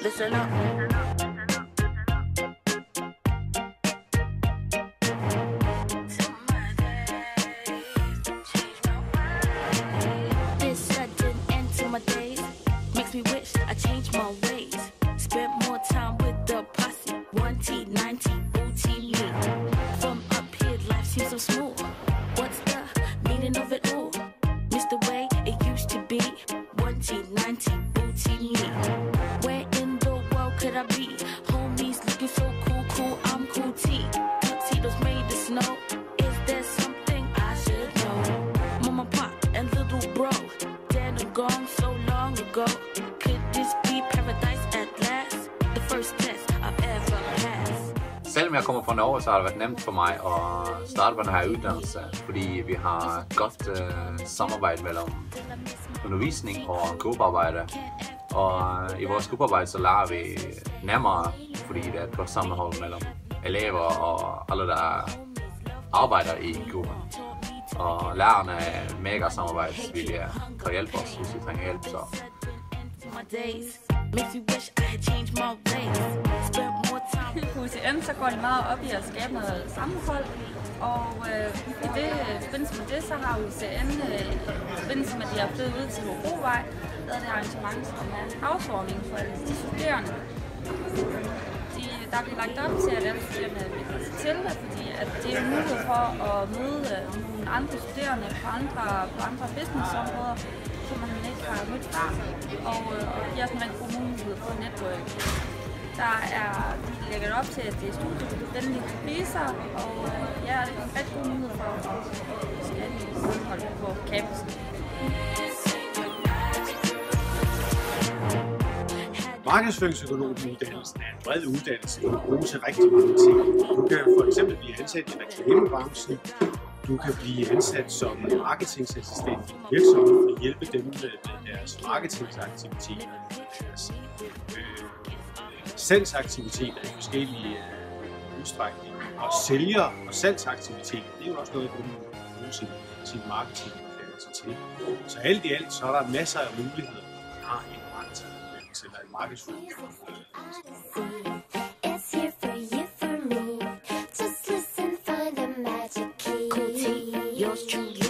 Listen up. This sudden end to my days makes me wish I changed my ways. Spent more time with the posse. 1T, 90, booty me. From up here, life seems so smooth. What's the meaning of it all? Missed the way it used to be. 1T, 90, booty me. Where in the world could I be? Homies looking so cool, cool, I'm cool T. Tuxedos made of snow. Is there something I should know? Mama, pop, and little bro, dead and gone so long ago. Could this be paradise at last? The first test I've ever passed. Selvom jeg kommer fra Norge, så har det været nemt for mig at starte på den her uddannelse, fordi vi har godt samarbejde mellem undervisning og gruppearbejde. Og i vores gruppearbejde så lærer vi nemmere, fordi det er et godt sammenhold mellem elever og alle, der arbejder i gruppen. Og lærerne er mega samarbejdsvillige og hjælper os, hvis vi trænger hjælp. Så. I UCN så går de meget op i at skabe noget sammenhold, og i forbindelse med det, så har UCN i forbindelse med, at de har flyttet ud til Hobrovej, lavet det arrangement, som er housewarming for alle de studerende. Der bliver lagt op til, at alle studerende vil tage til det, fordi at det er en mulighed for at møde nogle andre studerende på andre businessområder, som man ikke har mødt før, og giver sådan en god mulighed for network. De lægger op til, at det er studievenlige priser, og det er en ret god mulighed for at skabe et sammenhold på campusen. Markedsføringsøkonomuddannelsen er en bred uddannelse, der kan bruge til rigtig mange ting. Du kan for eksempel blive ansat i reklamebranchen. Du kan blive ansat som marketingassistent i virksomheden og hjælpe dem med deres marketingsaktiviteter, deres salgsaktiviteter i forskellige udstrækninger. Og sælger og salgsaktiviteter, det er jo også noget, du kan bruge sin marketinguddannelse til. Så alt i alt, så er der masser af muligheder, der har en marketinguddannelse eller en markedsføringsuddannelse. Yours truly.